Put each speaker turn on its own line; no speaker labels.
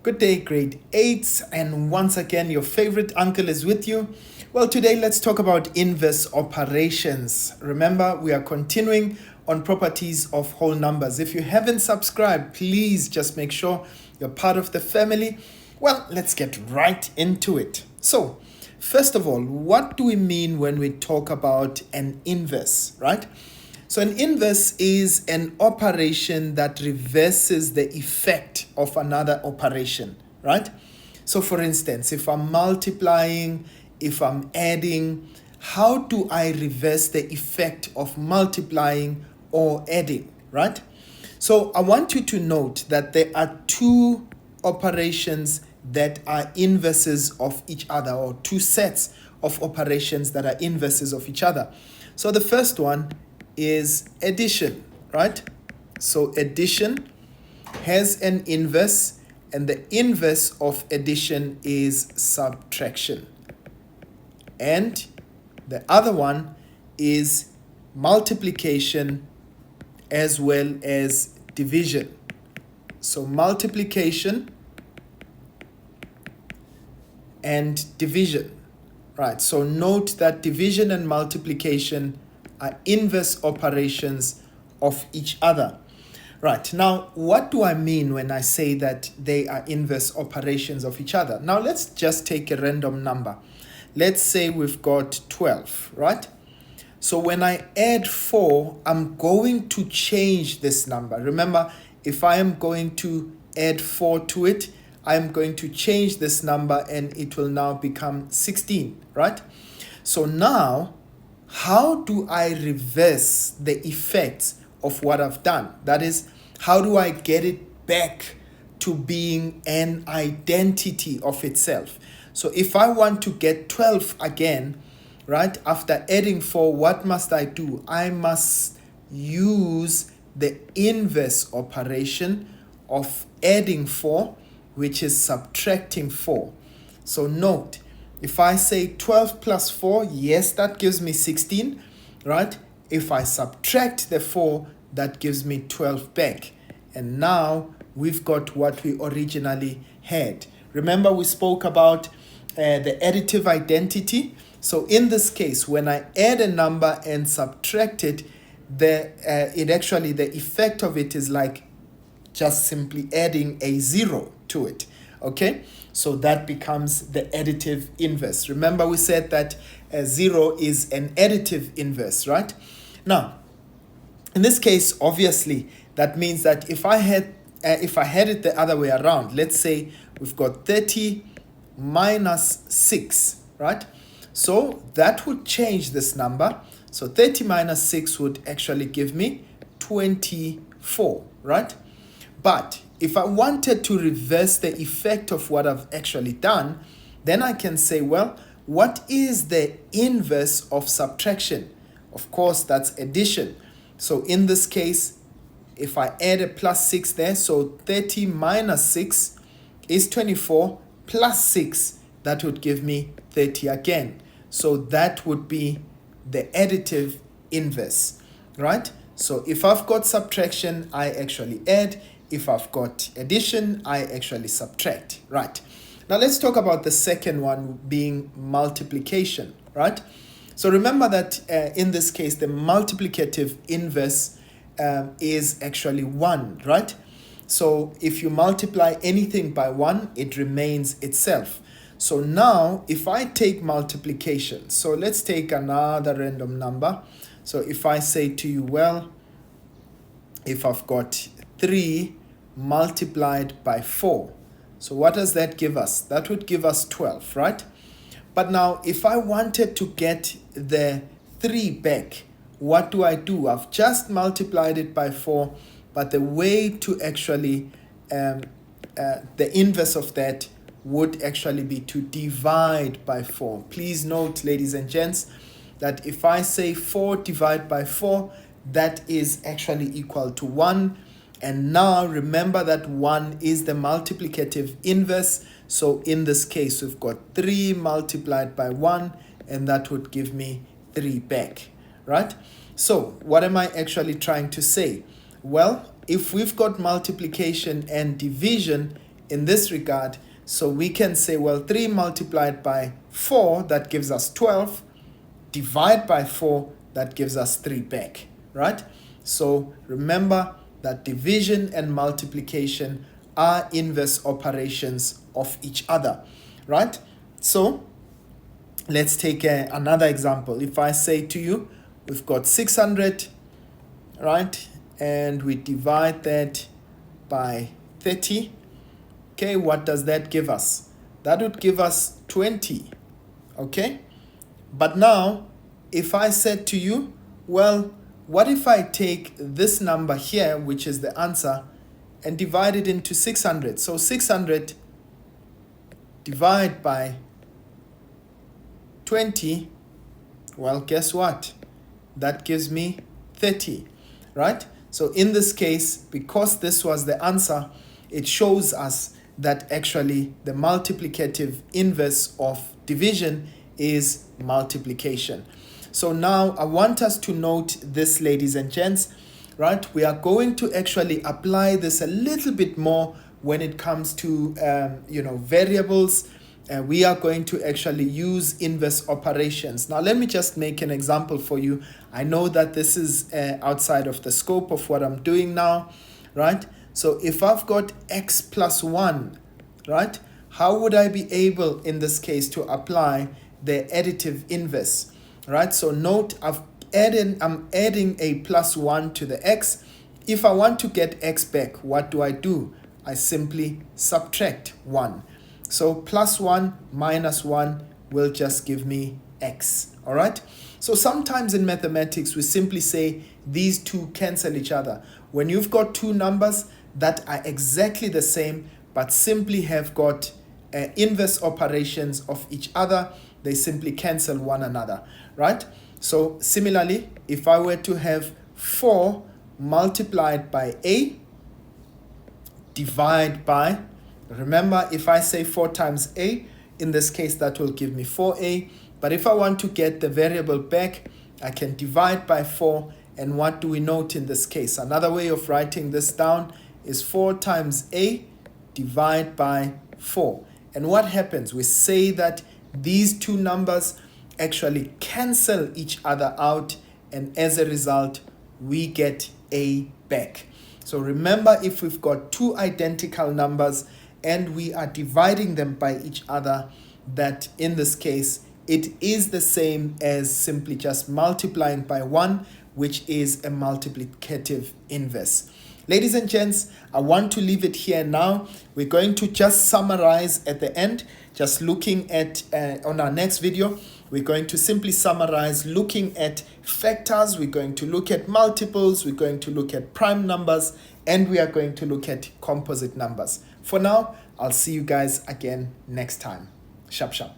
Good day, grade 8, and once again, your favorite uncle is with you. Well, today let's talk about inverse operations. Remember, we are continuing on properties of whole numbers. If you haven't subscribed, please just make sure you're part of the family. Well, let's get right into it. So, first of all, what do we mean when we talk about an inverse, right? So an inverse is an operation that reverses the effect of another operation, right? So for instance, if I'm multiplying, if I'm adding, how do I reverse the effect of multiplying or adding, right? So I want you to note that there are two operations that are inverses of each other, or two sets of operations that are inverses of each other. So the first one is addition, right? So addition has an inverse, and the inverse of addition is subtraction. And the other one is multiplication as well as division. So multiplication and division, right? So note that division and multiplication are inverse operations of each other. Right, now what do I mean when I say that they are inverse operations of each other? Now let's just take a random number. Let's say we've got 12, right? So when I add 4, I'm going to change this number. Remember, if I am going to add 4 to it, I'm going to change this number and it will now become 16, right? So now, how do I reverse the effects of what I've done? That is, how do I get it back to being an identity of itself? So if I want to get 12 again, right, after adding 4, what must I do? I must use the inverse operation of adding 4, which is subtracting 4. So note, if I say 12 plus 4, yes, that gives me 16, right? If I subtract the 4, that gives me 12 back. And now we've got what we originally had. Remember, we spoke about the additive identity. So in this case, when I add a number and subtract it, the effect of it is like just simply adding a 0 to it. Okay, so that becomes the additive inverse. Remember, we said that 0 is an additive inverse, right? Now, in this case, obviously, that means that if I had it the other way around, let's say we've got 30 minus 6, right? So that would change this number. So 30 minus 6 would actually give me 24, right? But if I wanted to reverse the effect of what I've actually done, then I can say, well, what is the inverse of subtraction? Of course, that's addition. So in this case, if I add a plus 6 there, so 30 minus 6 is 24 plus 6, that would give me 30 again. So that would be the additive inverse, right? So if I've got subtraction, I actually add. If I've got addition, I actually subtract, right? Now let's talk about the second one, being multiplication, right? So remember that in this case, the multiplicative inverse is actually 1, right? So if you multiply anything by 1, it remains itself. So now if I take multiplication, so let's take another random number. So if I say to you, well, if I've got 3 multiplied by 4, so what does that give us? That would give us 12, right? But now if I wanted to get the 3 back, what do? I've just multiplied it by 4, but the way to actually the inverse of that would actually be to divide by 4. Please note, ladies and gents, that if I say 4 divided by 4, that is actually equal to 1. And now remember that 1 is the multiplicative inverse. So in this case, we've got 3 multiplied by 1, and that would give me 3 back, right? So what am I actually trying to say? Well, if we've got multiplication and division, in this regard. So we can say, well, 3 multiplied by 4, that gives us 12. Divide by 4, that gives us 3 back, right? So remember that division and multiplication are inverse operations of each other, right? So let's take another example. If I say to you, we've got 600, right? And we divide that by 30. Okay, what does that give us? That would give us 20, okay? But now, if I said to you, well, what if I take this number here, which is the answer, and divide it into 600? So 600 divide by 20, well, guess what? That gives me 30, right? So in this case, because this was the answer, it shows us that actually the multiplicative inverse of division is multiplication. So now I want us to note this, ladies and gents, right? We are going to actually apply this a little bit more when it comes to variables. We are going to actually use inverse operations. Now let me just make an example for you. I know that this is outside of the scope of what I'm doing now, right? So if I've got x plus 1, right, how would I be able in this case to apply the additive inverse, right? So note I'm adding a plus 1 to the x. If I want to get x back, what do? I simply subtract 1. So plus 1 minus 1 will just give me x, all right? So sometimes in mathematics, we simply say these two cancel each other. When you've got two numbers that are exactly the same, but simply have got inverse operations of each other, they simply cancel one another, right? So similarly, if I were to have 4 multiplied by a, divide by, remember, if I say 4 times a, in this case, that will give me 4a. But if I want to get the variable back, I can divide by 4. And what do we note in this case? Another way of writing this down is 4 times a, divide by 4. And what happens? We say that these two numbers actually cancel each other out. And as a result, we get a back. So remember, if we've got two identical numbers and we are dividing them by each other, that in this case, it is the same as simply just multiplying by 1, which is a multiplicative inverse. Ladies and gents, I want to leave it here now. We're going to just summarize at the end, just looking at, on our next video, we're going to simply summarize looking at factors, we're going to look at multiples, we're going to look at prime numbers, and we are going to look at composite numbers. For now, I'll see you guys again next time. Sharp, sharp.